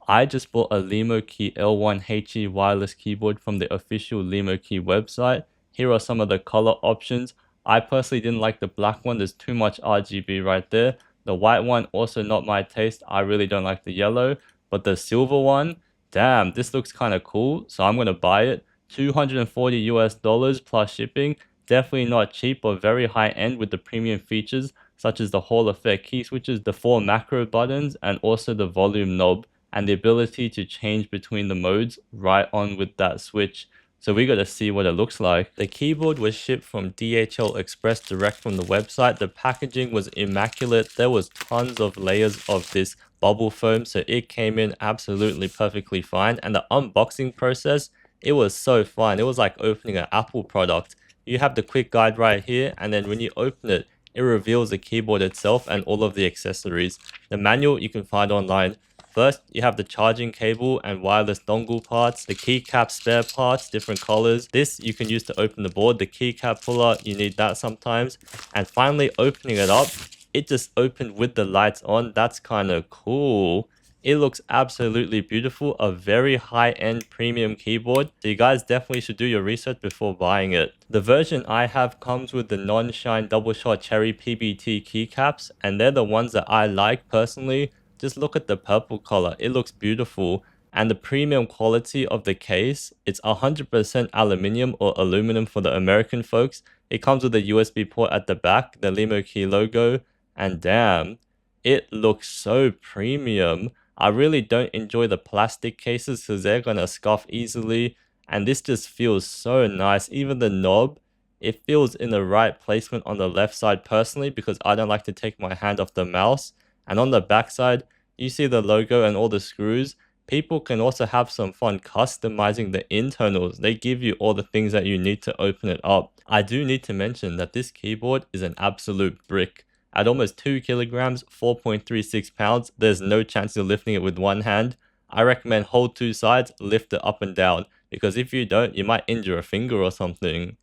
I just bought a Lemokey L1 HE wireless keyboard from the official Lemokey website. Here are some of the color options. I personally didn't like the black one. There's too much RGB right there. The white one, also not my taste. I really don't like the yellow. But the silver one, damn, this looks kind of cool. So I'm going to buy it. $240 US plus shipping. Definitely not cheap, but very high end with the premium features such as the Hall effect key switches, the 4 macro buttons, and also the volume knob and the ability to change between the modes right on with that switch. So we got to see what it looks like. The keyboard was shipped from DHL Express direct from the website. The packaging was immaculate. There was tons of layers of this bubble foam, so it came in absolutely perfectly fine. And the unboxing process, it was so fun. It was like opening an Apple product. You have the quick guide right here, and then when you open it, it reveals the keyboard itself and all of the accessories. The manual you can find online. First, you have the charging cable and wireless dongle parts, the keycap spare parts, different colors. This you can use to open the board, the keycap puller, you need that sometimes. And finally, opening it up, it just opened with the lights on. That's kind of cool. It looks absolutely beautiful, a very high-end premium keyboard. So you guys definitely should do your research before buying it. The version I have comes with the non-shine double shot Cherry PBT keycaps, and they're the ones that I like personally. Just look at the purple color, it looks beautiful. And the premium quality of the case, it's 100% aluminium or aluminum for the American folks. It comes with a USB port at the back, the Lemokey logo, and damn, it looks so premium. I really don't enjoy the plastic cases because they're gonna scuff easily, and this just feels so nice. Even the knob, it feels in the right placement on the left side personally because I don't like to take my hand off the mouse. And on the back side, you see the logo and all the screws. People can also have some fun customizing the internals. They give you all the things that you need to open it up. I do need to mention that this keyboard is an absolute brick. At almost 2 kilograms, 4.36 pounds, there's no chance of lifting it with one hand. I recommend hold 2 sides, lift it up and down, because if you don't, you might injure a finger or something.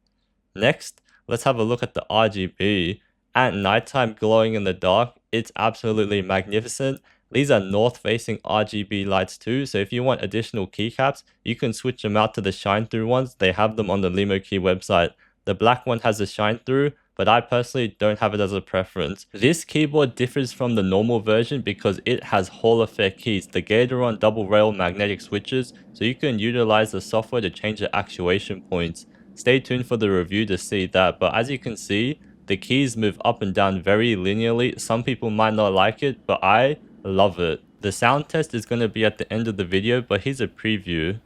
Next, let's have a look at the RGB. At nighttime, glowing in the dark, it's absolutely magnificent. These are north-facing RGB lights too, so if you want additional keycaps, you can switch them out to the shine-through ones. They have them on the Lemokey website. The black one has a shine-through, but I personally don't have it as a preference. This keyboard differs from the normal version because it has Hall effect keys, the Gateron Double-Rail magnetic switches, so you can utilize the software to change the actuation points. Stay tuned for the review to see that, but as you can see, the keys move up and down very linearly. Some people might not like it, but I love it. The sound test is going to be at the end of the video, but here's a preview.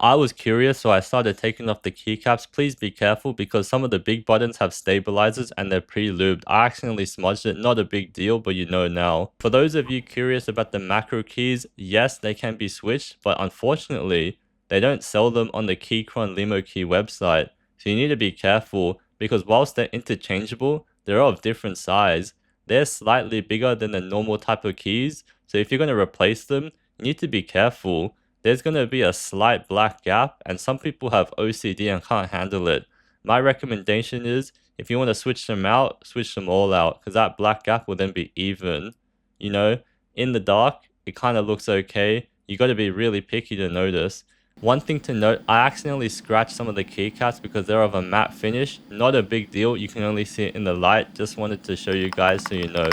I was curious, so I started taking off the keycaps. Please be careful because some of the big buttons have stabilizers and they're pre-lubed. I accidentally smudged it, not a big deal, but you know now. For those of you curious about the macro keys, yes, they can be switched, but unfortunately, they don't sell them on the Gateron Lemokey website. So you need to be careful because whilst they're interchangeable, they're of different size. They're slightly bigger than the normal type of keys, so if you're going to replace them, you need to be careful. There's going to be a slight black gap, and some people have OCD and can't handle it. My recommendation is, if you want to switch them out, switch them all out, because that black gap will then be even. You know, in the dark, it kind of looks okay. You got to be really picky to notice. One thing to note, I accidentally scratched some of the keycaps because they're of a matte finish. Not a big deal, you can only see it in the light. Just wanted to show you guys so you know.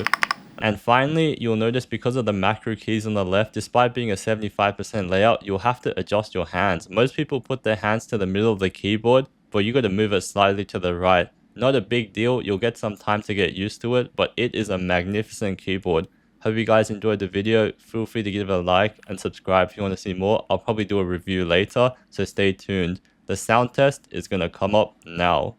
And finally, you'll notice because of the macro keys on the left, despite being a 75% layout, you'll have to adjust your hands. Most people put their hands to the middle of the keyboard, but you got to move it slightly to the right. Not a big deal, you'll get some time to get used to it, but it is a magnificent keyboard. Hope you guys enjoyed the video. Feel free to give it a like and subscribe if you want to see more. I'll probably do a review later, so stay tuned. The sound test is going to come up now.